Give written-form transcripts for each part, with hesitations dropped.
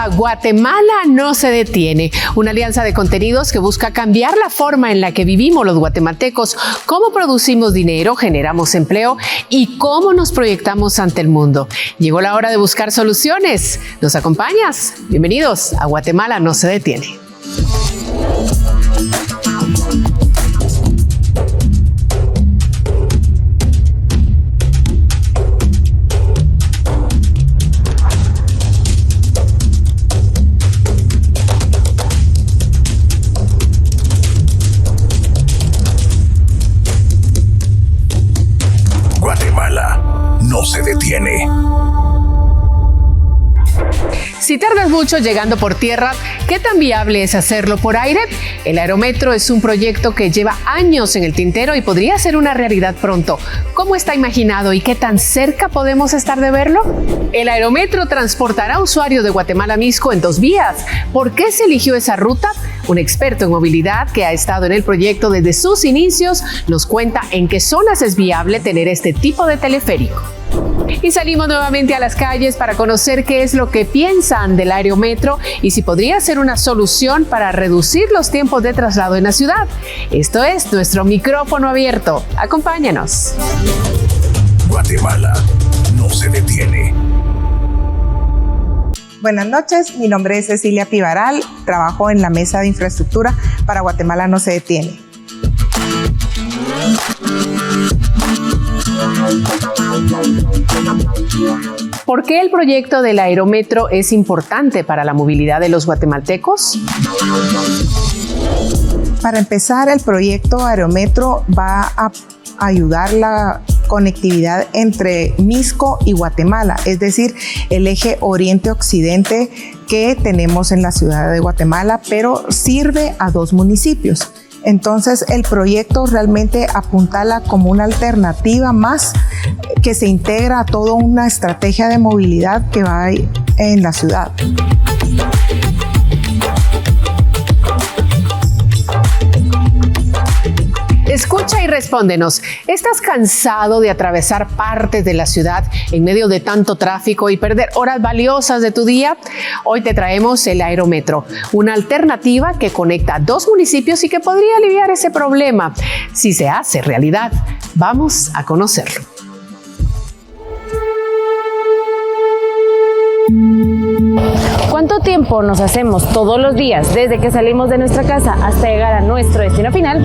a Guatemala no se detiene, una alianza de contenidos que busca cambiar la forma en la que vivimos los guatemaltecos, cómo producimos dinero, generamos empleo y cómo nos proyectamos ante el mundo. Llegó la hora de buscar soluciones. ¿Nos acompañas? Bienvenidos a Guatemala no se detiene. No se detiene. Si tardas mucho llegando por tierra, ¿qué tan viable es hacerlo por aire? El Aerometro es un proyecto que lleva años en el tintero y podría ser una realidad pronto. ¿Cómo está imaginado y qué tan cerca podemos estar de verlo? El Aerometro transportará usuarios de Guatemala a Mixco en 2 vías. ¿Por qué se eligió esa ruta? Un experto en movilidad que ha estado en el proyecto desde sus inicios nos cuenta en qué zonas es viable tener este tipo de teleférico. Y salimos nuevamente a las calles para conocer qué es lo que piensan del Aerometro y si podría ser una solución para reducir los tiempos de traslado en la ciudad. Esto es nuestro micrófono abierto. Acompáñanos. Guatemala no se detiene. Buenas noches, mi nombre es Cecilia Pivaral, trabajo en la Mesa de Infraestructura para Guatemala no se detiene. ¿Por qué el proyecto del Aerometro es importante para la movilidad de los guatemaltecos? Para empezar, el proyecto Aerometro va a ayudar la conectividad entre Mixco y Guatemala, es decir, el eje oriente-occidente que tenemos en la ciudad de Guatemala, pero sirve a 2 municipios. Entonces el proyecto realmente apuntala como una alternativa más que se integra a toda una estrategia de movilidad que va en la ciudad. Escucha y respóndenos. ¿Estás cansado de atravesar partes de la ciudad en medio de tanto tráfico y perder horas valiosas de tu día? Hoy te traemos el Aerometro, una alternativa que conecta 2 municipios y que podría aliviar ese problema. Si se hace realidad, vamos a conocerlo. ¿Cuánto tiempo nos hacemos todos los días desde que salimos de nuestra casa hasta llegar a nuestro destino final?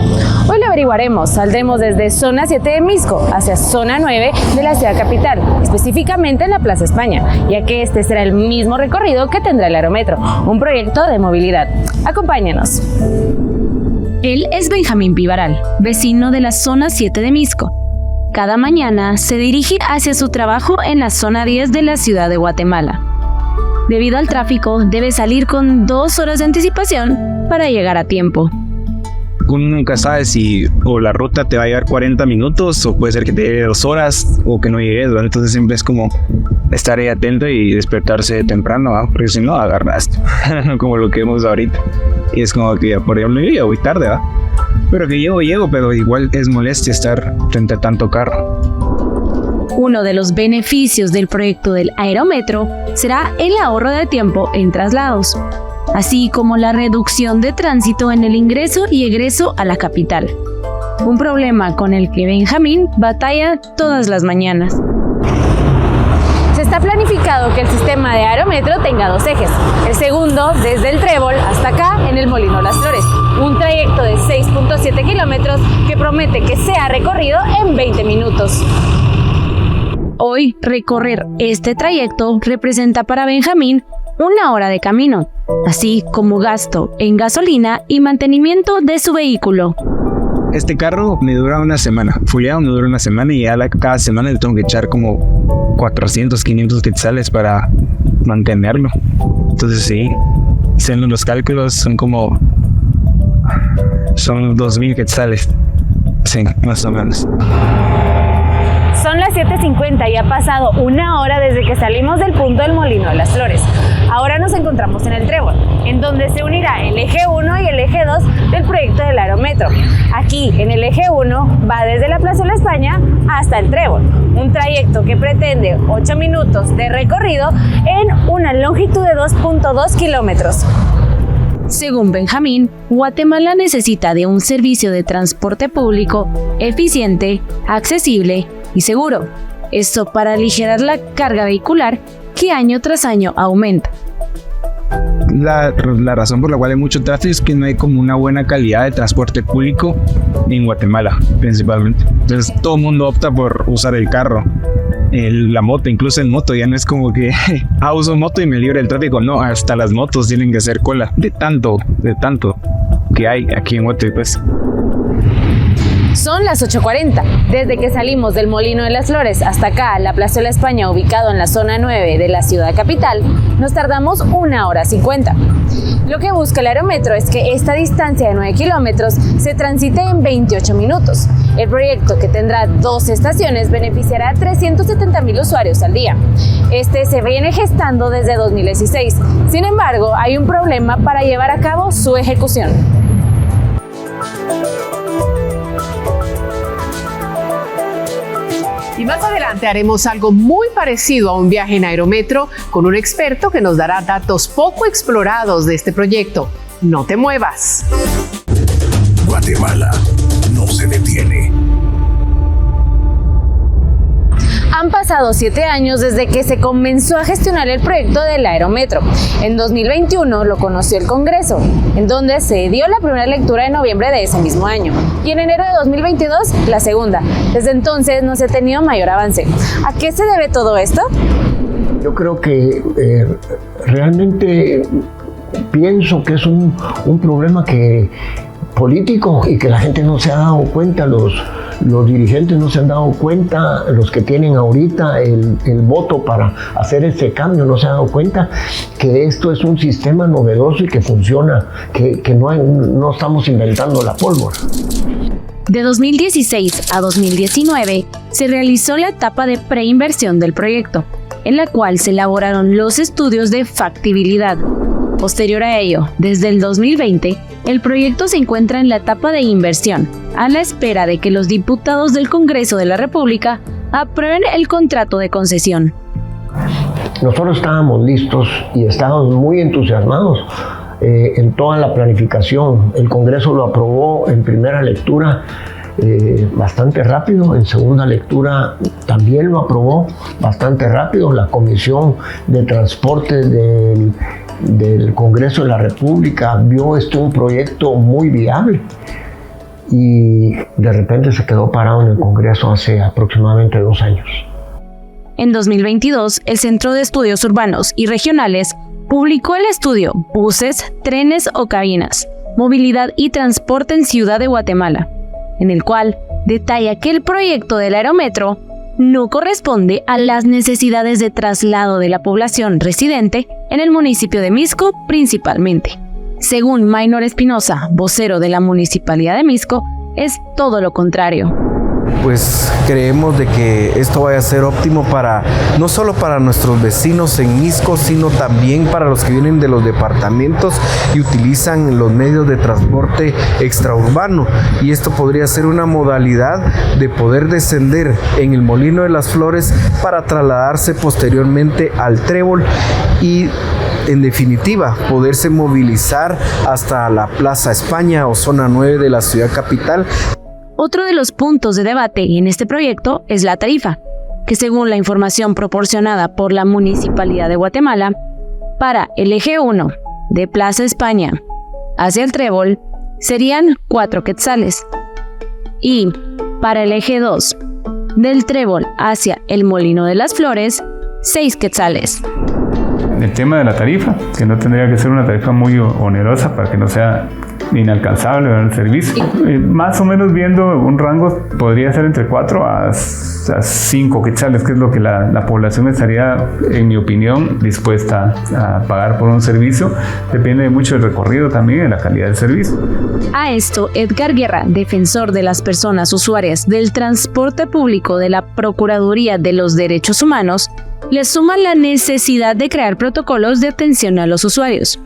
Hoy lo averiguaremos. Saldremos desde zona 7 de Mixco hacia zona 9 de la ciudad capital, específicamente en la Plaza España, ya que este será el mismo recorrido que tendrá el Aerometro, un proyecto de movilidad. Acompáñanos. Él es Benjamín Pivaral, vecino de la zona 7 de Mixco. Cada mañana se dirige hacia su trabajo en la zona 10 de la ciudad de Guatemala. Debido al tráfico, debe salir con 2 horas de anticipación para llegar a tiempo. Uno nunca sabe si o la ruta te va a llevar 40 minutos o puede ser que te lleve 2 horas o que no llegues, ¿verdad? Entonces siempre es como estar ahí atento y despertarse temprano, ¿verdad? Porque si no, agarraste, como lo que vemos ahorita. Y es como que, por ejemplo, yo ya voy tarde, ¿verdad? Pero que llego, pero igual es molestia estar frente a tanto carro. Uno de los beneficios del proyecto del Aerometro será el ahorro de tiempo en traslados, así como la reducción de tránsito en el ingreso y egreso a la capital. Un problema con el que Benjamín batalla todas las mañanas. Se está planificado que el sistema de Aerometro tenga 2 ejes. El segundo desde el Trébol hasta acá en el Molino Las Flores. Un trayecto de 6.7 kilómetros que promete que sea recorrido en 20 minutos. Hoy, recorrer este trayecto representa para Benjamín 1 hora de camino, así como gasto en gasolina y mantenimiento de su vehículo. Este carro me dura 1 semana, fullado me dura 1 semana y ya cada semana le tengo que echar como 400, 500 quetzales para mantenerlo. Entonces sí, haciendo los cálculos son 2,000 quetzales, sí, más o menos. Son las 7:50 y ha pasado 1 hora desde que salimos del punto del Molino de las Flores. Ahora nos encontramos encontramos en el Trébol, en donde se unirá el eje 1 y el eje 2 del proyecto del Aerometro. Aquí, en el eje 1, va desde la Plaza de la España hasta el Trébol, un trayecto que pretende 8 minutos de recorrido en una longitud de 2.2 kilómetros. Según Benjamín, Guatemala necesita de un servicio de transporte público eficiente, accesible y seguro. Esto para aligerar la carga vehicular que año tras año aumenta. La razón por la cual hay mucho tráfico es que no hay como una buena calidad de transporte público en Guatemala, principalmente. Entonces todo el mundo opta por usar el carro, la moto, incluso en moto ya no es como que uso moto y me libro del tráfico. No, hasta las motos tienen que hacer cola de tanto que hay aquí en Guatemala, pues. Son las 8:40. Desde que salimos del Molino de las Flores hasta acá, la Plaza de la España, ubicado en la zona 9 de la ciudad capital, nos tardamos 1 hora 50. Lo que busca el Aerometro es que esta distancia de 9 kilómetros se transite en 28 minutos. El proyecto, que tendrá 2 estaciones, beneficiará a 370,000 usuarios al día. Este se viene gestando desde 2016. Sin embargo, hay un problema para llevar a cabo su ejecución. Y más adelante haremos algo muy parecido a un viaje en Aerometro con un experto que nos dará datos poco explorados de este proyecto. No te muevas. Guatemala no se detiene. Han pasado 7 años desde que se comenzó a gestionar el proyecto del Aerometro. En 2021 lo conoció el Congreso, en donde se dio la primera lectura en noviembre de ese mismo año. Y en enero de 2022, la segunda. Desde entonces no se ha tenido mayor avance. ¿A qué se debe todo esto? Yo creo que realmente pienso que es un problema político y que la gente no se ha dado cuenta, los dirigentes no se han dado cuenta, los que tienen ahorita el voto para hacer este cambio no se han dado cuenta que esto es un sistema novedoso y que funciona, que no estamos inventando la pólvora. De 2016 a 2019 se realizó la etapa de preinversión del proyecto, en la cual se elaboraron los estudios de factibilidad. Posterior a ello, desde el 2020, el proyecto se encuentra en la etapa de inversión, a la espera de que los diputados del Congreso de la República aprueben el contrato de concesión. Nosotros estábamos listos y estábamos muy entusiasmados en toda la planificación. El Congreso lo aprobó en primera lectura bastante rápido, en segunda lectura también lo aprobó bastante rápido. La Comisión de Transporte del Congreso de la República vio un proyecto muy viable y de repente se quedó parado en el Congreso hace aproximadamente 2 años. En 2022, el Centro de Estudios Urbanos y Regionales publicó el estudio Buses, Trenes o Cabinas, Movilidad y Transporte en Ciudad de Guatemala, en el cual detalla que el proyecto del Aerometro no corresponde a las necesidades de traslado de la población residente en el municipio de Mixco principalmente. Según Maynor Espinosa, vocero de la Municipalidad de Mixco, es todo lo contrario. Pues creemos de que esto vaya a ser óptimo no solo para nuestros vecinos en Mixco, sino también para los que vienen de los departamentos y utilizan los medios de transporte extraurbano. Y esto podría ser una modalidad de poder descender en el Molino de las Flores para trasladarse posteriormente al Trébol y, en definitiva, poderse movilizar hasta la Plaza España o zona 9 de la ciudad capital. Otro de los puntos de debate en este proyecto es la tarifa, que según la información proporcionada por la Municipalidad de Guatemala, para el eje 1 de Plaza España hacia el Trébol serían 4 quetzales y para el eje 2 del Trébol hacia el Molino de las Flores 6 quetzales. El tema de la tarifa, que no tendría que ser una tarifa muy onerosa para que no sea inalcanzable el servicio. Más o menos viendo un rango, podría ser entre 4 a 5 quetzales, que es lo que la población estaría, en mi opinión, dispuesta a pagar por un servicio. Depende mucho del recorrido también, de la calidad del servicio. A esto, Edgar Guerra, defensor de las personas usuarias del transporte público de la Procuraduría de los Derechos Humanos, le suma la necesidad de crear protocolos de atención a los usuarios,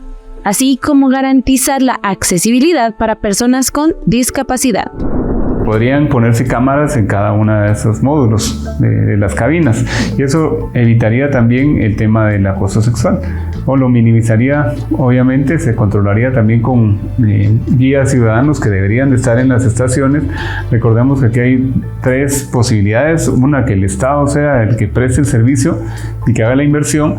así como garantizar la accesibilidad para personas con discapacidad. Podrían ponerse cámaras en cada uno de esos módulos de las cabinas y eso evitaría también el tema del acoso sexual o lo minimizaría. Obviamente se controlaría también con guías ciudadanos que deberían de estar en las estaciones. Recordemos que aquí hay 3 posibilidades: una, que el Estado sea el que preste el servicio y que haga la inversión;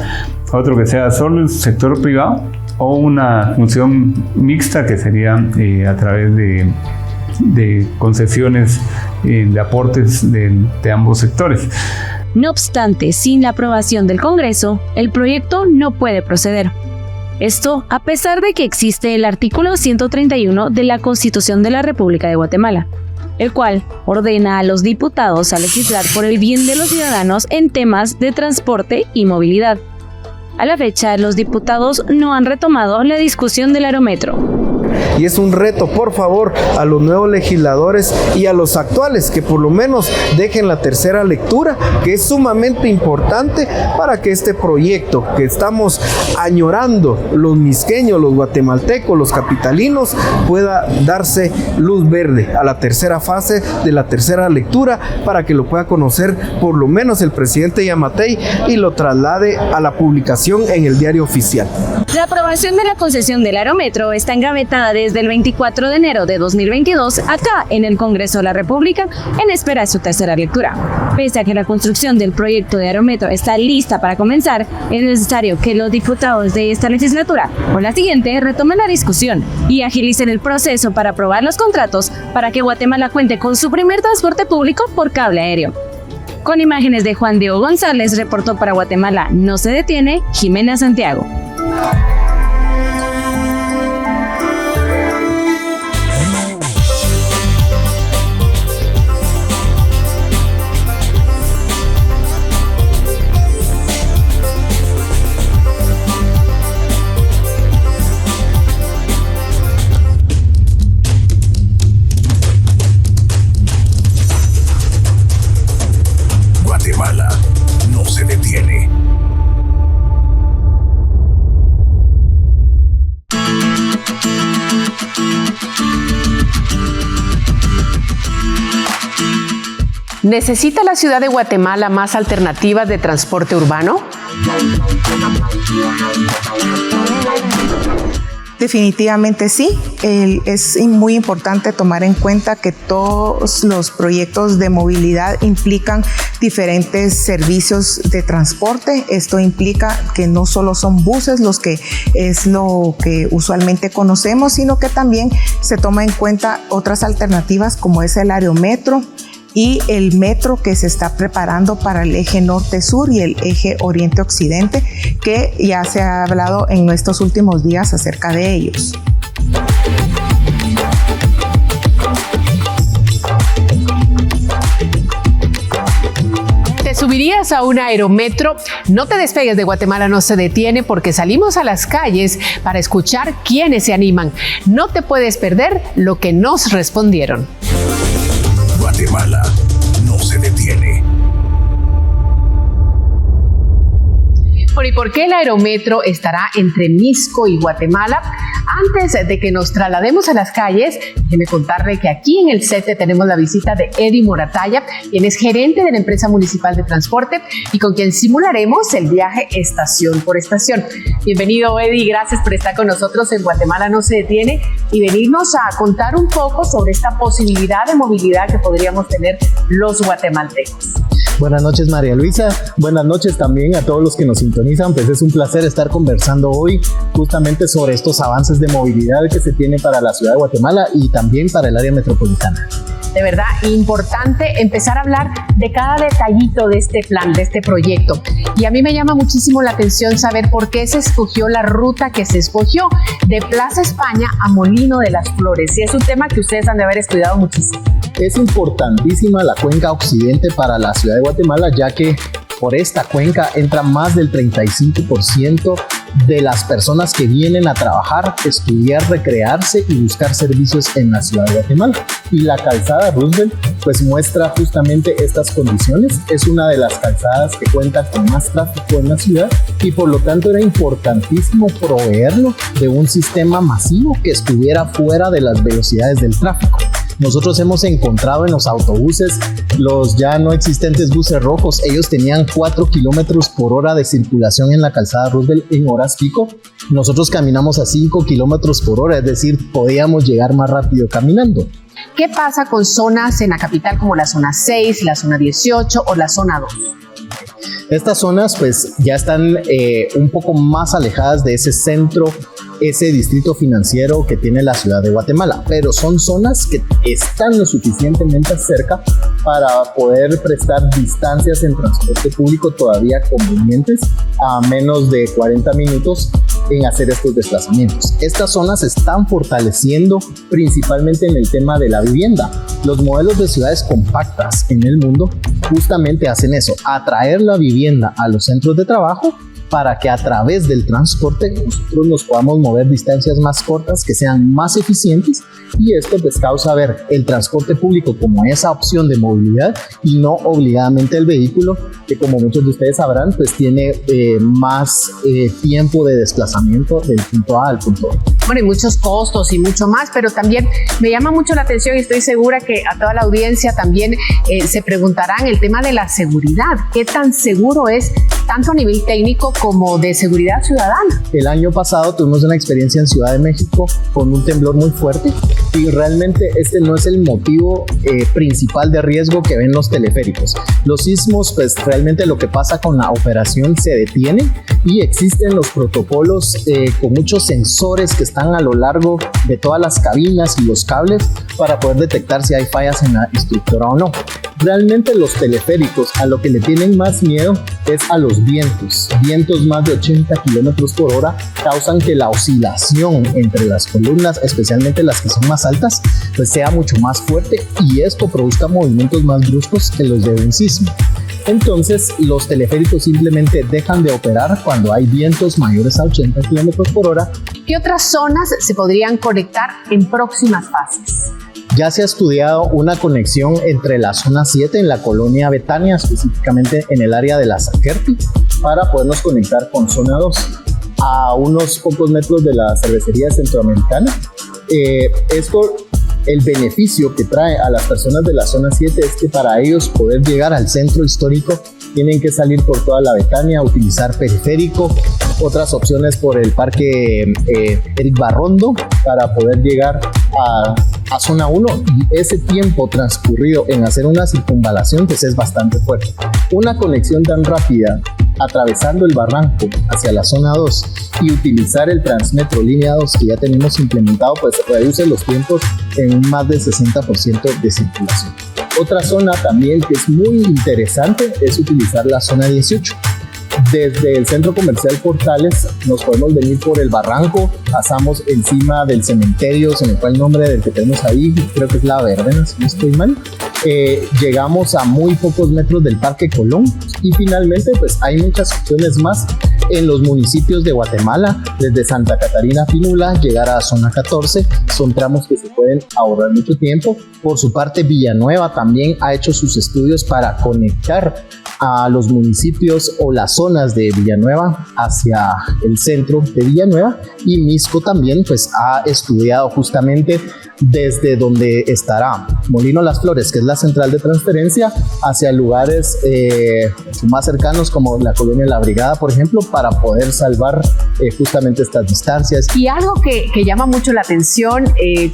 otro, que sea solo el sector privado; o una función mixta, que sería a través de concesiones de aportes de ambos sectores. No obstante, sin la aprobación del Congreso, el proyecto no puede proceder. Esto a pesar de que existe el artículo 131 de la Constitución de la República de Guatemala, el cual ordena a los diputados a legislar por el bien de los ciudadanos en temas de transporte y movilidad. A la fecha, los diputados no han retomado la discusión del aerometro. Y es un reto, por favor, a los nuevos legisladores y a los actuales que por lo menos dejen la tercera lectura, que es sumamente importante para que este proyecto que estamos añorando los misqueños, los guatemaltecos, los capitalinos, pueda darse luz verde a la tercera fase de la tercera lectura, para que lo pueda conocer por lo menos el presidente Yamatei y lo traslade a la publicación en el diario oficial. La aprobación de la concesión del aerometro está engavetada desde el 24 de enero de 2022 acá en el Congreso de la República, en espera de su tercera lectura. Pese a que la construcción del proyecto de aerometro está lista para comenzar, es necesario que los diputados de esta legislatura o la siguiente retomen la discusión y agilicen el proceso para aprobar los contratos para que Guatemala cuente con su primer transporte público por cable aéreo. Con imágenes de Juan Diego González, reportó para Guatemala No Se Detiene, Jimena Santiago. Guatemala no se detiene. ¿Necesita la ciudad de Guatemala más alternativas de transporte urbano? Definitivamente sí. Es muy importante tomar en cuenta que todos los proyectos de movilidad implican diferentes servicios de transporte. Esto implica que no solo son buses los que es lo que usualmente conocemos, sino que también se toma en cuenta otras alternativas como es el aerometro y el metro que se está preparando para el eje norte-sur y el eje oriente-occidente, que ya se ha hablado en estos últimos días acerca de ellos. ¿Te subirías a un aerometro? No te despegues de Guatemala No Se Detiene, porque salimos a las calles para escuchar quiénes se animan. No te puedes perder lo que nos respondieron. Guatemala no se detiene. Bueno, ¿y por qué el aerometro estará entre Misco y Guatemala? Antes de que nos traslademos a las calles, déjeme contarle que aquí en el set tenemos la visita de Eddie Morataya, quien es gerente de la empresa municipal de transporte y con quien simularemos el viaje estación por estación. Bienvenido, Eddie, gracias por estar con nosotros en Guatemala No Se Detiene y venirnos a contar un poco sobre esta posibilidad de movilidad que podríamos tener los guatemaltecos. Buenas noches, María Luisa. Buenas noches también a todos los que nos sintonizan. Pues es un placer estar conversando hoy justamente sobre estos avances de movilidad que se tienen para la ciudad de Guatemala y también para el área metropolitana. De verdad, importante empezar a hablar de cada detallito de este plan, de este proyecto. Y a mí me llama muchísimo la atención saber por qué se escogió la ruta que se escogió de Plaza España a Molino de las Flores. Y es un tema que ustedes han de haber estudiado muchísimo. Es importantísima la cuenca occidente para la ciudad de Guatemala, ya que por esta cuenca entra más del 35% de las personas que vienen a trabajar, estudiar, recrearse y buscar servicios en la ciudad de Guatemala. Y la calzada Roosevelt pues muestra justamente estas condiciones. Es una de las calzadas que cuenta con más tráfico en la ciudad y por lo tanto era importantísimo proveerlo de un sistema masivo que estuviera fuera de las velocidades del tráfico. Nosotros hemos encontrado en los autobuses, los ya no existentes buses rojos, ellos tenían 4 kilómetros por hora de circulación en la calzada Roosevelt en horas pico. Nosotros caminamos a 5 kilómetros por hora, es decir, podíamos llegar más rápido caminando. ¿Qué pasa con zonas en la capital como la zona 6, la zona 18 o la zona 2? Estas zonas pues ya están un poco más alejadas de ese centro, ese distrito financiero que tiene la ciudad de Guatemala, pero son zonas que están lo suficientemente cerca para poder prestar distancias en transporte público todavía convenientes, a menos de 40 minutos en hacer estos desplazamientos. Estas zonas se están fortaleciendo principalmente en el tema de la vivienda. Los modelos de ciudades compactas en el mundo justamente hacen eso, atraer la vivienda a los centros de trabajo para que a través del transporte nosotros nos podamos mover distancias más cortas que sean más eficientes, y esto pues causa ver el transporte público como esa opción de movilidad y no obligadamente el vehículo, que como muchos de ustedes sabrán pues tiene más tiempo de desplazamiento del punto A al punto B. Bueno, y muchos costos y mucho más, pero también me llama mucho la atención y estoy segura que a toda la audiencia también se preguntarán el tema de la seguridad. ¿Qué tan seguro es tanto a nivel técnico como de seguridad ciudadana? El año pasado tuvimos una experiencia en Ciudad de México con un temblor muy fuerte y realmente este no es el motivo principal de riesgo que ven los teleféricos. Los sismos, pues realmente lo que pasa con la operación se detiene y existen los protocolos con muchos sensores que están a lo largo de todas las cabinas y los cables para poder detectar si hay fallas en la estructura o no. Realmente los teleféricos a lo que le tienen más miedo es a los vientos. Vientos más de 80 kilómetros por hora causan que la oscilación entre las columnas, especialmente las que son más altas, pues sea mucho más fuerte y esto produzca movimientos más bruscos que los de un sismo. Entonces los teleféricos simplemente dejan de operar cuando hay vientos mayores a 80 kilómetros por hora. ¿Qué otras zonas se podrían conectar en próximas fases? Ya se ha estudiado una conexión entre la zona 7 en la colonia Betania, específicamente en el área de la Zaquerti, para podernos conectar con zona 2 a unos pocos metros de la cervecería centroamericana. El beneficio que trae a las personas de la zona 7 es que para ellos poder llegar al centro histórico tienen que salir por toda la Betania, utilizar periférico, otras opciones por el parque Eric Barrondo para poder llegar a zona 1, y ese tiempo transcurrido en hacer una circunvalación pues es bastante fuerte. Una conexión tan rápida atravesando el barranco hacia la zona 2 y utilizar el Transmetro línea 2 que ya tenemos implementado pues reduce los tiempos en un más del 60% de circulación. Otra zona también que es muy interesante es utilizar la zona 18. Desde el centro comercial Portales nos podemos venir por el barranco, pasamos encima del cementerio, se me fue el nombre del que tenemos ahí, creo que es La Verbena, si no estoy mal. Llegamos a muy pocos metros del Parque Colón y finalmente pues hay muchas opciones más en los municipios de Guatemala, desde Santa Catarina Pinula, llegar a zona 14, son tramos que se pueden ahorrar mucho tiempo. Por su parte, Villanueva también ha hecho sus estudios para conectar a los municipios o las zonas de Villanueva hacia el centro de Villanueva, y Misco también pues ha estudiado justamente desde donde estará Molino Las Flores, que es la central de transferencia, hacia lugares más cercanos como la colonia La Brigada, por ejemplo, para poder salvar justamente estas distancias. Y algo que llama mucho la atención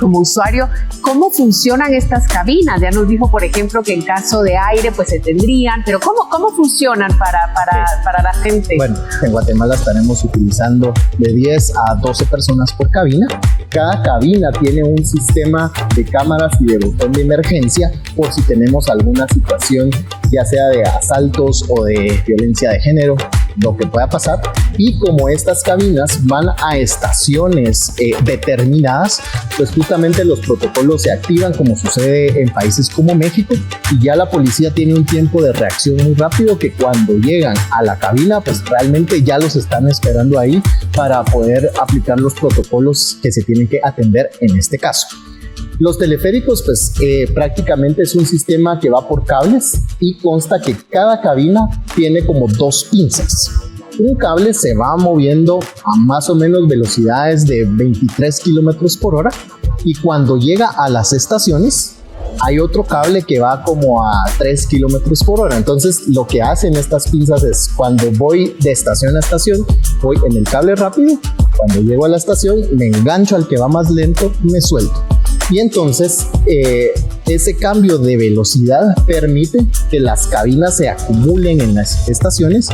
como usuario, ¿cómo funcionan estas cabinas? Ya nos dijo, por ejemplo, que en caso de aire pues se tendrían, pero ¿cómo funcionan para la gente? Bueno, en Guatemala estaremos utilizando de 10 a 12 personas por cabina. Cada cabina tiene un sistema de cámaras y de botón de emergencia por si tenemos alguna situación, ya sea de asaltos o de violencia de género, lo que pueda pasar. Y como estas cabinas van a estaciones determinadas, pues justamente los protocolos se activan como sucede en países como México, y ya la policía tiene un tiempo de reacción muy rápido, que cuando llegan a la cabina pues realmente ya los están esperando ahí para poder aplicar los protocolos que se tienen que atender en este caso. Los teleféricos pues prácticamente es un sistema que va por cables y consta que cada cabina tiene como 2 pinzas. Un cable se va moviendo a más o menos velocidades de 23 kilómetros por hora, y cuando llega a las estaciones hay otro cable que va como a 3 kilómetros por hora. Entonces lo que hacen estas pinzas es, cuando voy de estación a estación, voy en el cable rápido, cuando llego a la estación me engancho al que va más lento y me suelto. Y entonces ese cambio de velocidad permite que las cabinas se acumulen en las estaciones,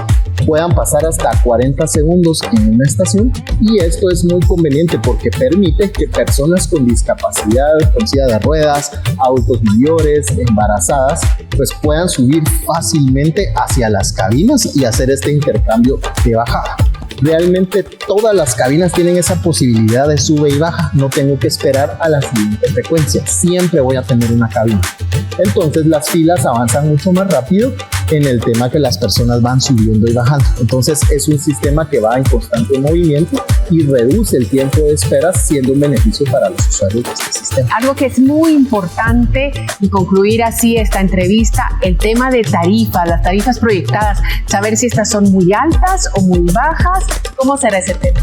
puedan pasar hasta 40 segundos en una estación, y esto es muy conveniente porque permite que personas con discapacidad, con silla de ruedas, adultos mayores, embarazadas, pues puedan subir fácilmente hacia las cabinas y hacer este intercambio de bajada. Realmente todas las cabinas tienen esa posibilidad de sube y baja, no tengo que esperar a la siguiente frecuencia, siempre voy a tener una cabina. Entonces las filas avanzan mucho más rápido en el tema que las personas van subiendo y bajando. Entonces es un sistema que va en constante movimiento y reduce el tiempo de espera, siendo un beneficio para los usuarios de este sistema. Algo que es muy importante, y concluir así esta entrevista, el tema de tarifas, las tarifas proyectadas, saber si estas son muy altas o muy bajas. ¿Cómo será ese tema?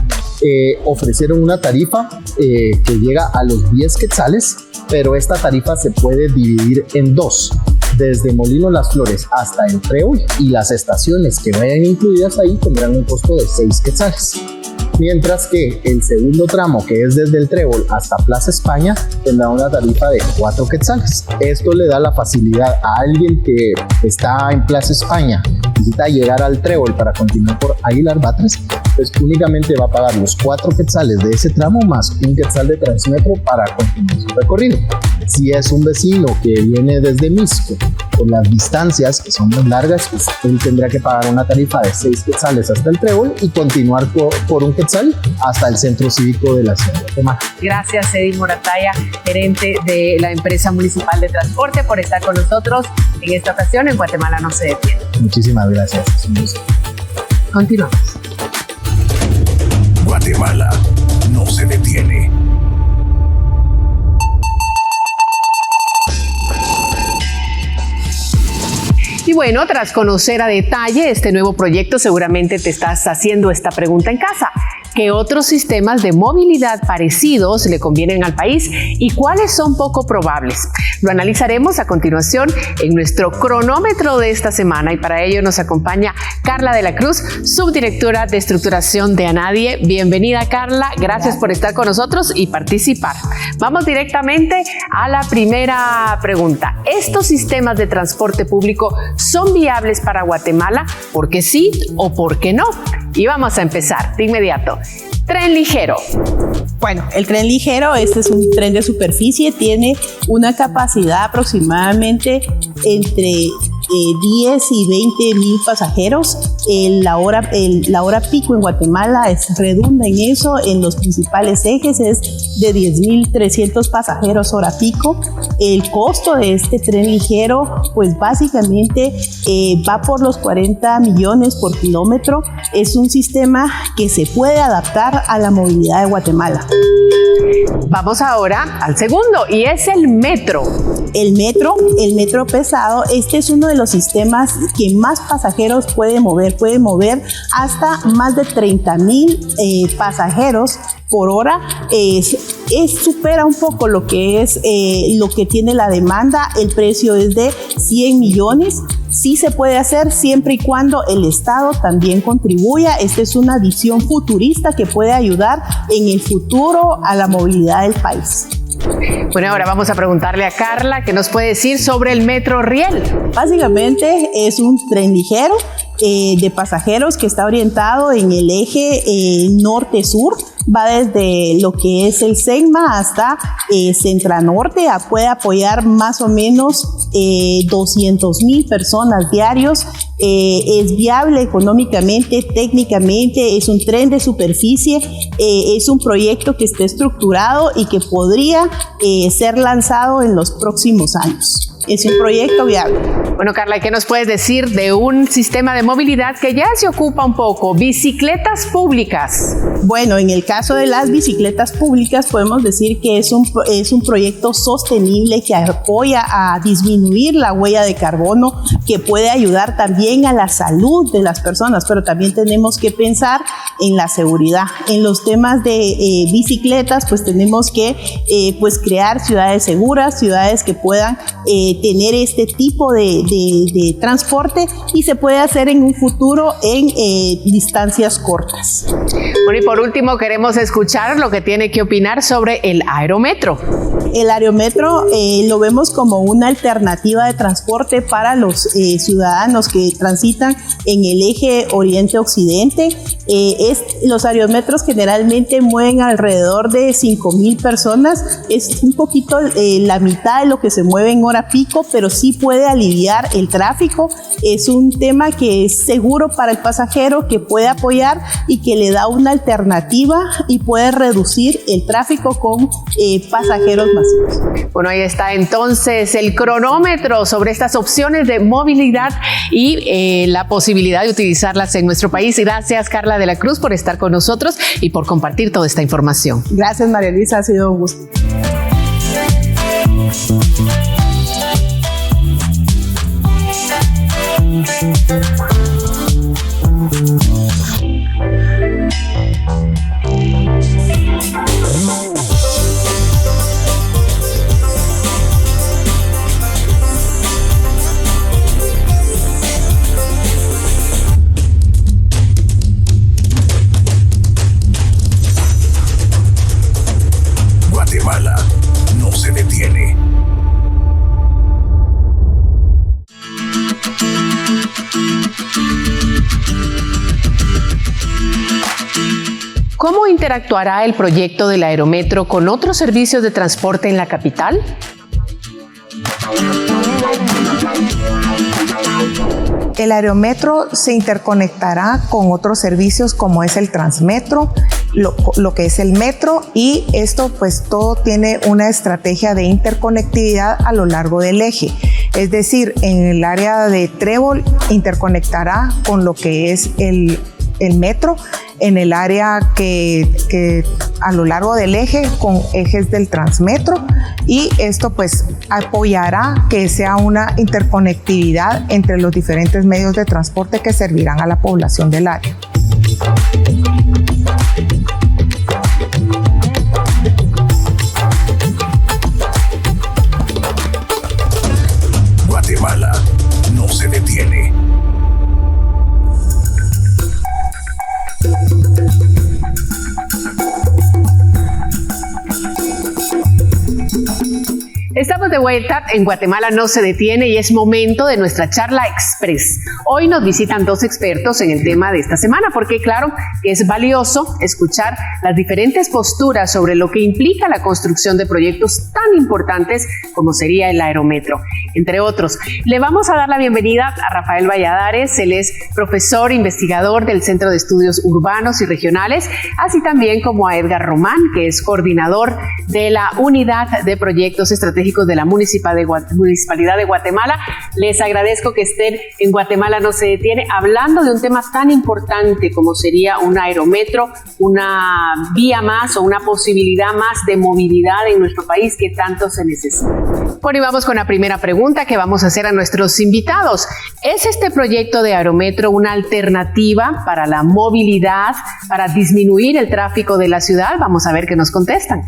Ofrecieron una tarifa que llega a los 10 quetzales, pero esta tarifa se puede dividir en 2. Desde Molino Las Flores hasta el Trébol, y las estaciones que vayan incluidas ahí tendrán un costo de 6 quetzales. Mientras que el segundo tramo, que es desde el Trébol hasta Plaza España, tendrá una tarifa de 4 quetzales. Esto le da la facilidad a alguien que está en Plaza España, necesita llegar al Trébol para continuar por Aguilar Batres, pues únicamente va a pagar los 4 quetzales de ese tramo más 1 quetzal de Transmetro para continuar su recorrido. Si es un vecino que viene desde Misco, con las distancias que son más largas, pues él tendrá que pagar una tarifa de 6 quetzales hasta el Trébol y continuar por 1 quetzal hasta el centro cívico de la ciudad de Guatemala. Gracias, Eddy Morataya, gerente de la empresa municipal de transporte, por estar con nosotros en esta ocasión en Guatemala No Se Detiene. Muchísimas gracias. Es un gusto. Continuamos. Guatemala no se detiene. Y bueno, tras conocer a detalle este nuevo proyecto, seguramente te estás haciendo esta pregunta en casa. ¿Qué otros sistemas de movilidad parecidos le convienen al país y cuáles son poco probables? Lo analizaremos a continuación en nuestro cronómetro de esta semana, y para ello nos acompaña Carla de la Cruz, subdirectora de estructuración de ANADIE. Bienvenida, Carla. Gracias por estar con nosotros y participar. Vamos directamente a la primera pregunta. ¿Estos sistemas de transporte público son viables para Guatemala? ¿Por qué sí o por qué no? Y vamos a empezar de inmediato. Tren ligero. Bueno, el tren ligero, este es un tren de superficie, tiene una capacidad aproximadamente entre 10 y 20 mil pasajeros. La hora pico en Guatemala redunda en eso, en los principales ejes es de 10.300 pasajeros hora pico. El costo de este tren ligero, pues básicamente va por los 40 millones por kilómetro. Es un sistema que se puede adaptar a la movilidad de Guatemala. Vamos ahora al segundo, y es el metro. El metro pesado, este es uno de los sistemas que más pasajeros puede mover hasta más de 30,000 pasajeros por hora. Supera un poco lo que es lo que tiene la demanda. El precio es de 100 millones. Sí se puede hacer siempre y cuando el Estado también contribuya. Esta es una visión futurista que puede ayudar en el futuro a la movilidad del país. Bueno, ahora vamos a preguntarle a Carla qué nos puede decir sobre el metro riel. Básicamente es un tren ligero de pasajeros que está orientado en el eje norte-sur. Va desde lo que es el Segma hasta Centra Norte, puede apoyar más o menos 200,000 personas diarios. Es viable económicamente, técnicamente, es un tren de superficie, es un proyecto que está estructurado y que podría ser lanzado en los próximos años. Es un proyecto viable. Bueno, Carla, ¿qué nos puedes decir de un sistema de movilidad que ya se ocupa un poco? Bicicletas públicas. Bueno, en el caso de las bicicletas públicas podemos decir que es un proyecto sostenible que apoya a disminuir la huella de carbono, que puede ayudar también a la salud de las personas, pero también tenemos que pensar en la seguridad. En los temas de bicicletas, pues tenemos que crear ciudades seguras, ciudades que puedan tener este tipo de transporte, y se puede hacer en un futuro en distancias cortas. Bueno, y por último queremos escuchar lo que tiene que opinar sobre el aerometro. El aerometro lo vemos como una alternativa de transporte para los ciudadanos que transitan en el eje oriente-occidente. Los aerometros generalmente mueven alrededor de 5,000 personas. Es un poquito la mitad de lo que se mueve en hora pico, pero sí puede aliviar el tráfico. Es un tema que es seguro para el pasajero, que puede apoyar y que le da una alternativa y puede reducir el tráfico con pasajeros masivos. Bueno, ahí está entonces el cronómetro sobre estas opciones de movilidad y la posibilidad de utilizarlas en nuestro país. Gracias, Carla de la Cruz, por estar con nosotros y por compartir toda esta información. Gracias, María Luisa, ha sido un gusto. Guatemala no se detiene. ¿Cómo interactuará el proyecto del aerometro con otros servicios de transporte en la capital? El aerometro se interconectará con otros servicios como es el Transmetro, lo que es el metro, y esto pues todo tiene una estrategia de interconectividad a lo largo del eje. Es decir, en el área de Trébol interconectará con lo que es el metro, en el área que a lo largo del eje con ejes del Transmetro, y esto pues apoyará que sea una interconectividad entre los diferentes medios de transporte que servirán a la población del área. Guatemala no se detiene. Estamos de vuelta en Guatemala no se detiene y es momento de nuestra charla express. Hoy nos visitan dos expertos en el tema de esta semana, porque claro que es valioso escuchar las diferentes posturas sobre lo que implica la construcción de proyectos tan importantes como sería el aerometro, entre otros. Le vamos a dar la bienvenida a Rafael Valladares. Él es profesor investigador del Centro de Estudios Urbanos y Regionales, así también como a Edgar Román, que es coordinador de la Unidad de Proyectos Estratégicos de la Municipalidad de Guatemala. Les agradezco que estén en Guatemala no se detiene hablando de un tema tan importante como sería un aerometro, una vía más o una posibilidad más de movilidad en nuestro país que tanto se necesita. Bueno, y vamos con la primera pregunta que vamos a hacer a nuestros invitados. ¿Es este proyecto de aerometro una alternativa para la movilidad, para disminuir el tráfico de la ciudad? Vamos a ver qué nos contestan.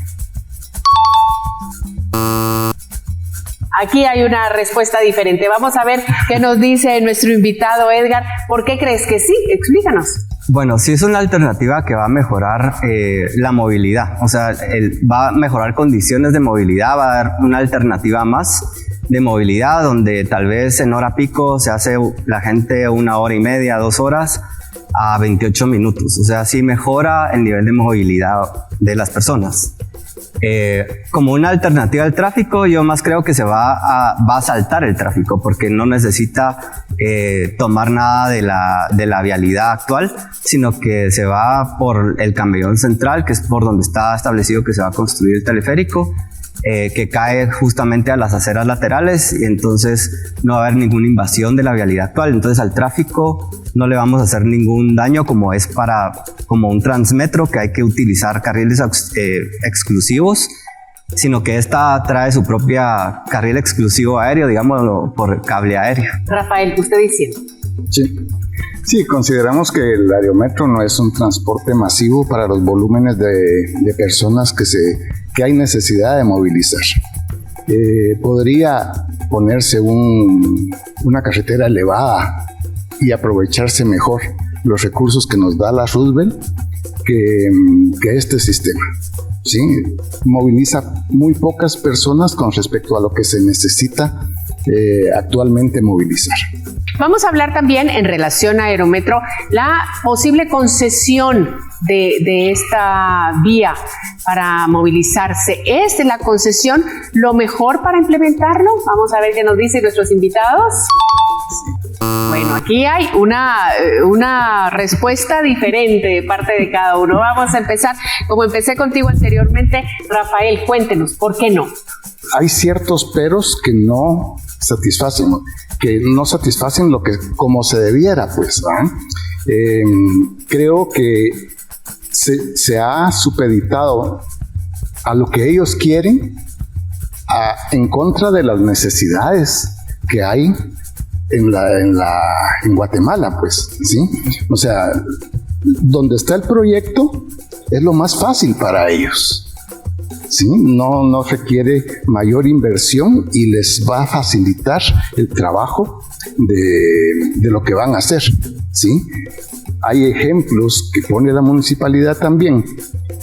Aquí hay una respuesta diferente. Vamos a ver qué nos dice nuestro invitado Edgar. ¿Por qué crees que sí? Explícanos. Bueno, sí es una alternativa que va a mejorar la movilidad. O sea, va a mejorar condiciones de movilidad, va a dar una alternativa más de movilidad, donde tal vez en hora pico se hace la gente 1 hora y media, 2 horas a 28 minutos. O sea, sí mejora el nivel de movilidad de las personas. Como una alternativa al tráfico, yo más creo que se va a saltar el tráfico, porque no necesita tomar nada de la vialidad actual, sino que se va por el camellón central, que es por donde está establecido que se va a construir el teleférico, que cae justamente a las aceras laterales, y entonces no va a haber ninguna invasión de la vialidad actual. Entonces al tráfico no le vamos a hacer ningún daño, como un Transmetro, que hay que utilizar carriles exclusivos, sino que esta trae su propia carril exclusivo aéreo, digámoslo, por cable aéreo. Rafael, usted diciendo. Sí, consideramos que el aerometro no es un transporte masivo para los volúmenes de personas que hay necesidad de movilizar. Podría ponerse una carretera elevada y aprovecharse mejor los recursos que nos da la Roosevelt que este sistema. ¿Sí? Moviliza muy pocas personas con respecto a lo que se necesita actualmente movilizar. Vamos a hablar también en relación a Aerometro, la posible concesión de esta vía para movilizarse. ¿Es la concesión lo mejor para implementarlo? Vamos a ver qué nos dicen nuestros invitados. Bueno, aquí hay una respuesta diferente de parte de cada uno. Vamos a empezar, como empecé contigo anteriormente, Rafael, cuéntenos, ¿por qué no? Hay ciertos peros que no satisfacen lo que como se debiera, pues. Creo que se ha supeditado a lo que ellos quieren en contra de las necesidades que hay en Guatemala, pues, ¿sí? O sea, donde está el proyecto es lo más fácil para ellos, ¿sí? No requiere mayor inversión y les va a facilitar el trabajo de lo que van a hacer, ¿sí? Hay ejemplos que pone la municipalidad también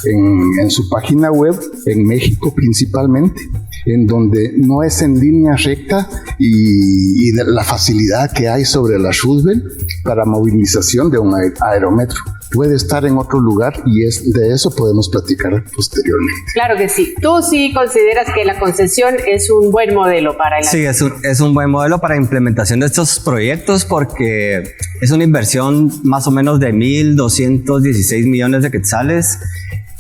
en su página web, en México principalmente, en donde no es en línea recta y de la facilidad que hay sobre la Roosevelt para movilización de un aerometro. Puede estar en otro lugar y de eso podemos platicar posteriormente. Claro que sí. ¿Tú sí consideras que la concesión es un buen modelo para el Sí, es un buen modelo para implementación de estos proyectos, porque es una inversión más o menos de 1.216 millones de quetzales,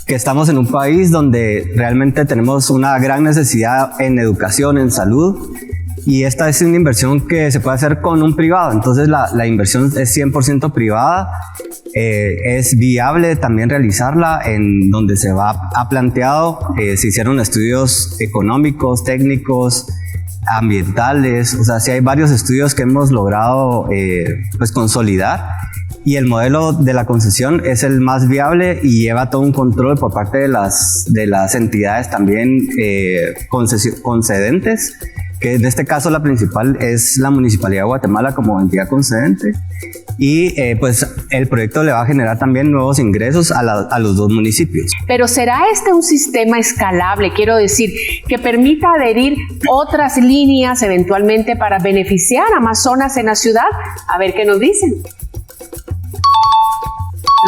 que estamos en un país donde realmente tenemos una gran necesidad en educación, en salud, y esta es una inversión que se puede hacer con un privado. Entonces la inversión es 100% privada. Es viable también realizarla en donde se ha planteado, se hicieron estudios económicos, técnicos, ambientales, o sea, sí hay varios estudios que hemos logrado pues consolidar, y el modelo de la concesión es el más viable y lleva todo un control por parte de las entidades también concedentes, que en este caso la principal es la Municipalidad de Guatemala como entidad concedente, y pues el proyecto le va a generar también nuevos ingresos a los dos municipios. Pero ¿será este un sistema escalable? Quiero decir, que permita adherir otras líneas eventualmente para beneficiar a más zonas en la ciudad. A ver qué nos dicen.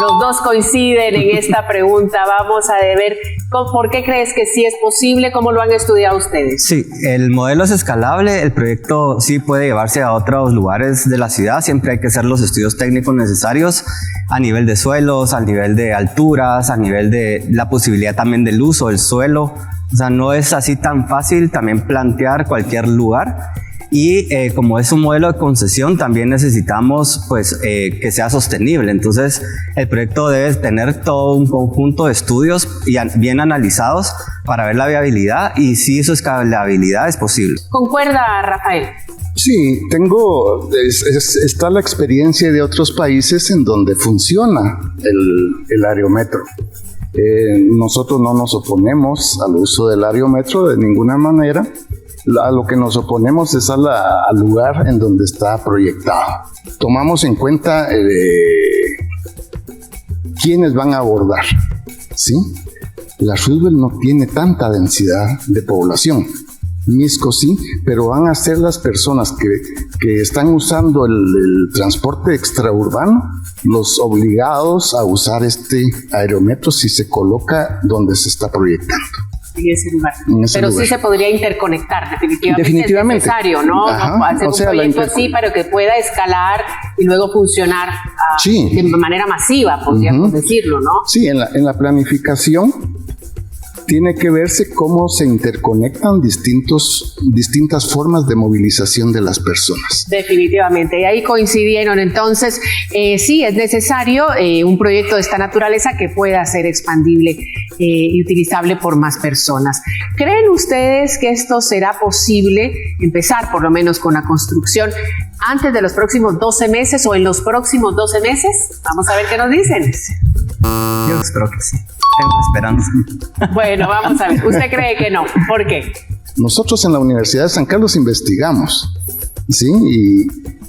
Los dos coinciden en esta pregunta. Vamos a ver, ¿por qué crees que sí es posible? ¿Cómo lo han estudiado ustedes? Sí, el modelo es escalable, el proyecto sí puede llevarse a otros lugares de la ciudad. Siempre hay que hacer los estudios técnicos necesarios a nivel de suelos, a nivel de alturas, a nivel de la posibilidad también del uso del suelo. O sea, no es así tan fácil también plantear cualquier lugar. Y como es un modelo de concesión, también necesitamos pues, que sea sostenible. Entonces, el proyecto debe tener todo un conjunto de estudios bien analizados para ver la viabilidad y si su escalabilidad es posible. ¿Concuerda, Rafael? Sí, está la experiencia de otros países en donde funciona el aerometro. Nosotros no nos oponemos al uso del aerometro de ninguna manera. A lo que nos oponemos es al lugar en donde está proyectado. Tomamos en cuenta quiénes van a abordar, ¿sí? La Roosevelt no tiene tanta densidad de población, Misco sí, pero van a ser las personas que están usando el transporte extraurbano los obligados a usar este aerómetro si se coloca donde se está proyectando. En ese lugar. Pero sí se podría interconectar, definitivamente. Es necesario, ¿no? Ajá, hacer un proyecto así para que pueda escalar y luego funcionar de manera masiva, podríamos decirlo, ¿no? Sí, en la planificación tiene que verse cómo se interconectan distintas formas de movilización de las personas. Definitivamente, y ahí coincidieron entonces, sí, es necesario un proyecto de esta naturaleza que pueda ser expandible y utilizable por más personas. ¿Creen ustedes que esto será posible, empezar por lo menos con la construcción antes de los próximos 12 meses o en los próximos 12 meses? Vamos a ver qué nos dicen. Yo espero que sí. Tengo esperanza. Bueno, vamos a ver. ¿Usted cree que no? ¿Por qué? Nosotros en la Universidad de San Carlos investigamos, ¿sí?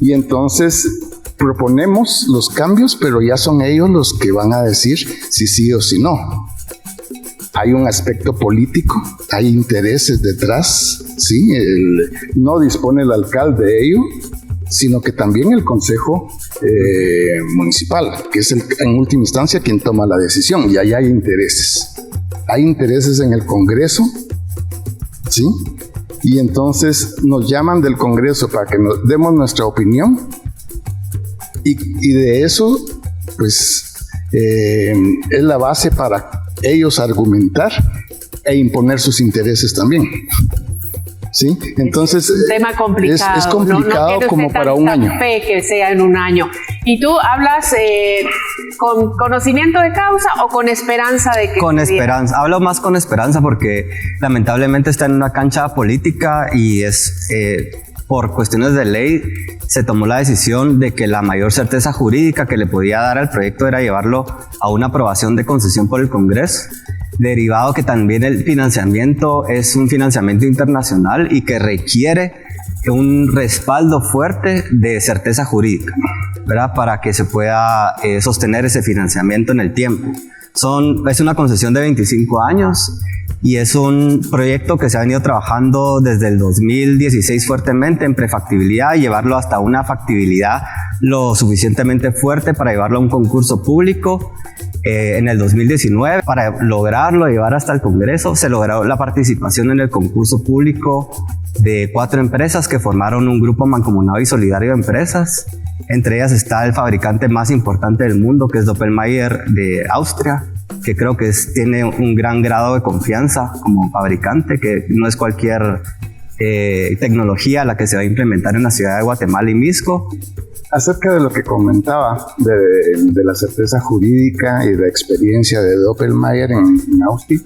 Y entonces proponemos los cambios, pero ya son ellos los que van a decir si sí o si no. Hay un aspecto político, hay intereses detrás, ¿sí? No dispone el alcalde de ello, sino que también el Consejo Municipal, que es en última instancia quien toma la decisión, y ahí hay intereses. Hay intereses en el Congreso, ¿sí? Y entonces nos llaman del Congreso para que nos demos nuestra opinión, y de eso, pues, es la base para ellos argumentar e imponer sus intereses también. ¿Sí? Entonces, es un tema complicado. Es complicado no como para un año. Fe que sea en un año. ¿Y tú hablas con conocimiento de causa o con esperanza de que... Con esperanza. Hablo más con esperanza porque lamentablemente está en una cancha política y es... por cuestiones de ley se tomó la decisión de que la mayor certeza jurídica que le podía dar al proyecto era llevarlo a una aprobación de concesión por el Congreso, derivado que también el financiamiento es un financiamiento internacional y que requiere un respaldo fuerte de certeza jurídica, ¿verdad? Para que se pueda sostener ese financiamiento en el tiempo. Es una concesión de 25 años y es un proyecto que se ha venido trabajando desde el 2016 fuertemente en prefactibilidad y llevarlo hasta una factibilidad lo suficientemente fuerte para llevarlo a un concurso público. En el 2019, para lograrlo llevar hasta el Congreso, se logró la participación en el concurso público de 4 empresas que formaron un grupo mancomunado y solidario de empresas. Entre ellas está el fabricante más importante del mundo, que es Doppelmayr de Austria, que creo que tiene un gran grado de confianza como fabricante, que no es cualquier tecnología la que se va a implementar en la ciudad de Guatemala y Misco. Acerca de lo que comentaba de la certeza jurídica y de la experiencia de Doppelmayr en Austria,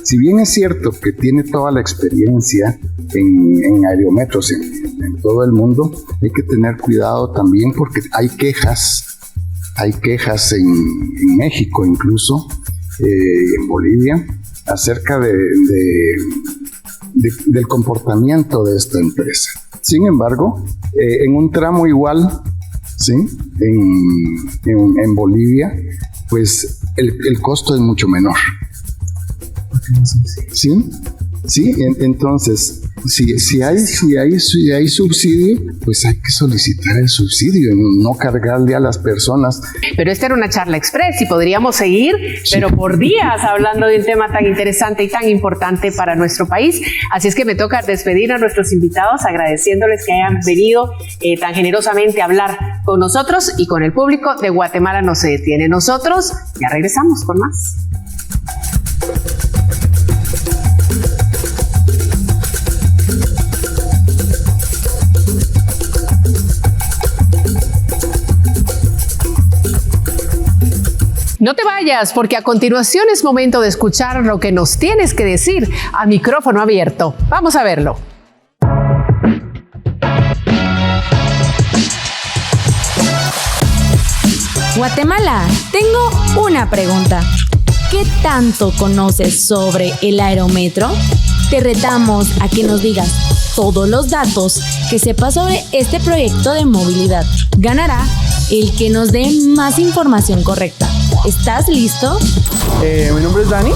si bien es cierto que tiene toda la experiencia en aerómetros en todo el mundo, hay que tener cuidado también porque hay quejas en México incluso, en Bolivia, acerca del comportamiento de esta empresa. Sin embargo, en un tramo igual, ¿sí? En Bolivia, pues el costo es mucho menor. ¿Sí? ¿Sí? Entonces, si hay subsidio, pues hay que solicitar el subsidio, no cargarle a las personas. Pero esta era una charla express y podríamos seguir, pero por días hablando de un tema tan interesante y tan importante para nuestro país. Así es que me toca despedir a nuestros invitados, agradeciéndoles que hayan venido tan generosamente a hablar con nosotros y con el público de Guatemala No Se Detiene. Nosotros ya regresamos con más. No te vayas, porque a continuación es momento de escuchar lo que nos tienes que decir a micrófono abierto. Vamos a verlo. Guatemala, tengo una pregunta. ¿Qué tanto conoces sobre el aerómetro? Te retamos a que nos digas todos los datos que sepas sobre este proyecto de movilidad. Ganará el que nos dé más información correcta. ¿Estás listo? Mi nombre es Dani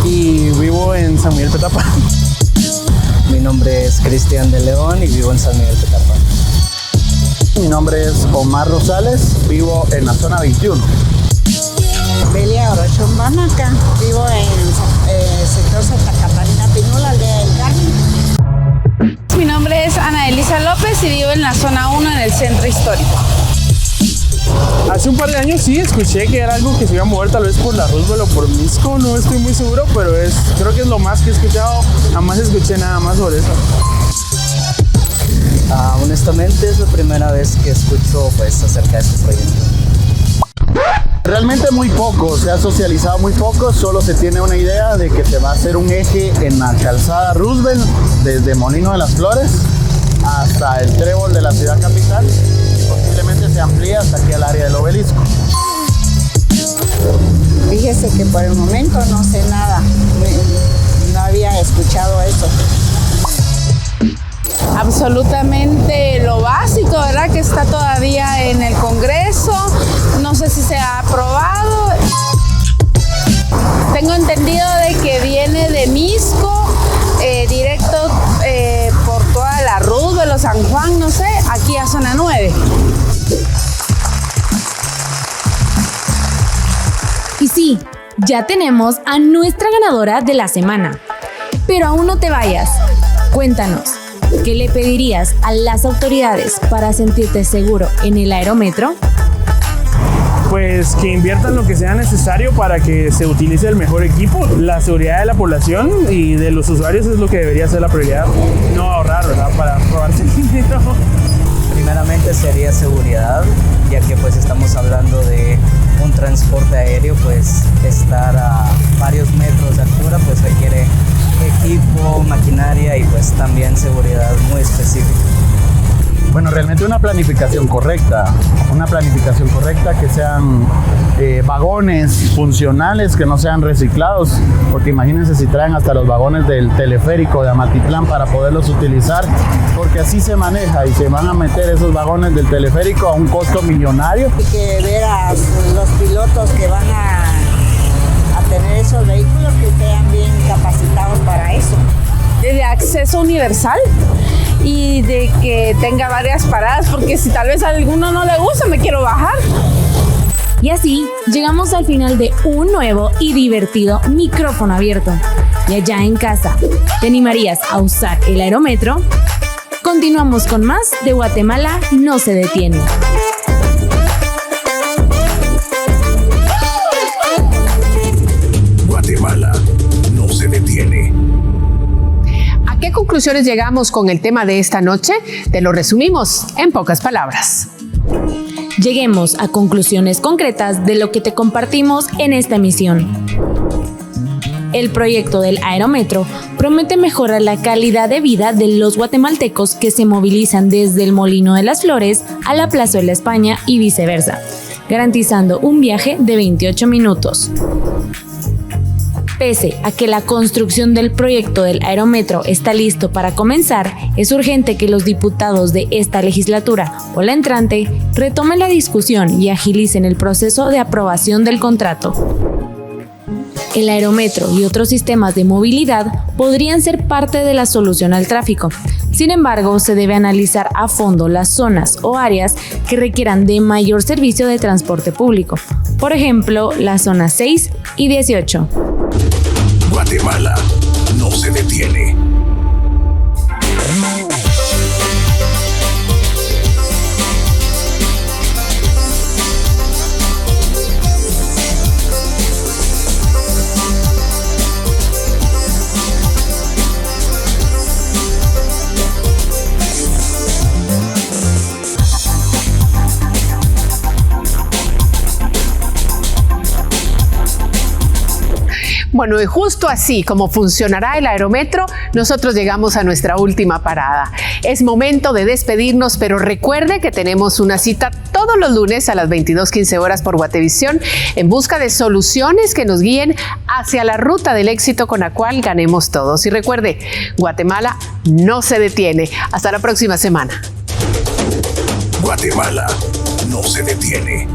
y vivo en San Miguel Petapa. Mi nombre es Cristian de León y vivo en San Miguel Tetarpan. Mi nombre es Omar Rosales, vivo en la zona 21. Belia Orochón Banaca, vivo en el sector Santa Catarina Pinula, aldea del Carmen. Mi nombre es Ana Elisa López y vivo en la zona 1 en el centro histórico. Hace un par de años sí escuché que era algo que se iba a mover tal vez por la Roosevelt o por Misco, no estoy muy seguro, pero creo que es lo más que he escuchado, jamás escuché nada más sobre eso. Honestamente es la primera vez que escucho pues acerca de este proyecto. Realmente muy poco, se ha socializado muy poco, solo se tiene una idea de que se va a hacer un eje en la calzada Roosevelt, desde Molino de las Flores hasta el Trébol de la ciudad capital, y posiblemente se amplía hasta aquí al área del Obelisco. Fíjese que por el momento no sé nada, no había escuchado eso. Absolutamente lo básico, ¿verdad? Que está todavía en el Congreso, no sé si se ha aprobado. Tengo entendido de que viene de Misco, directo por toda la Roosevelt o San Juan, no sé, aquí a zona 9. Y sí, ya tenemos a nuestra ganadora de la semana. Pero aún no te vayas. Cuéntanos, ¿qué le pedirías a las autoridades para sentirte seguro en el aerometro? Pues que inviertan lo que sea necesario para que se utilice el mejor equipo. La seguridad de la población y de los usuarios es lo que debería ser la prioridad. No ahorrar, ¿verdad? Para robarse el dinero. Primeramente sería seguridad, ya que pues estamos hablando de un transporte aéreo, pues estar a varios metros de altura pues requiere equipo, maquinaria y pues también seguridad muy específica. Bueno, realmente una planificación correcta que sean vagones funcionales, que no sean reciclados, porque imagínense si traen hasta los vagones del teleférico de Amatitlán para poderlos utilizar, porque así se maneja y se van a meter esos vagones del teleférico a un costo millonario. Y que ver a los pilotos que van a tener esos vehículos que sean bien capacitados para eso. De acceso universal y de que tenga varias paradas, porque si tal vez a alguno no le gusta, me quiero bajar. Y así llegamos al final de un nuevo y divertido micrófono abierto. Y allá en casa, ¿te animarías a usar el aerometro? Continuamos con más de Guatemala no se detiene. Guatemala no se detiene. ¿A qué conclusiones llegamos con el tema de esta noche? Te lo resumimos en pocas palabras. Lleguemos a conclusiones concretas de lo que te compartimos en esta emisión. El proyecto del aerometro promete mejorar la calidad de vida de los guatemaltecos que se movilizan desde el Molino de las Flores a la Plazuela España y viceversa, garantizando un viaje de 28 minutos. Pese a que la construcción del proyecto del aerometro está listo para comenzar, es urgente que los diputados de esta legislatura o la entrante retomen la discusión y agilicen el proceso de aprobación del contrato. El aerometro y otros sistemas de movilidad podrían ser parte de la solución al tráfico. Sin embargo, se debe analizar a fondo las zonas o áreas que requieran de mayor servicio de transporte público. Por ejemplo, las zonas 6 y 18. Guatemala no se detiene. Bueno, y justo así como funcionará el aerometro, nosotros llegamos a nuestra última parada. Es momento de despedirnos, pero recuerde que tenemos una cita todos los lunes a las 22:15 horas por Guatevisión en busca de soluciones que nos guíen hacia la ruta del éxito con la cual ganemos todos. Y recuerde, Guatemala no se detiene. Hasta la próxima semana. Guatemala no se detiene.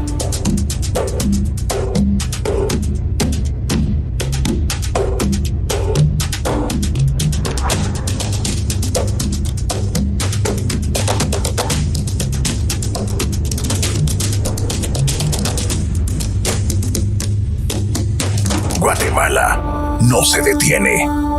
Guatemala no se detiene.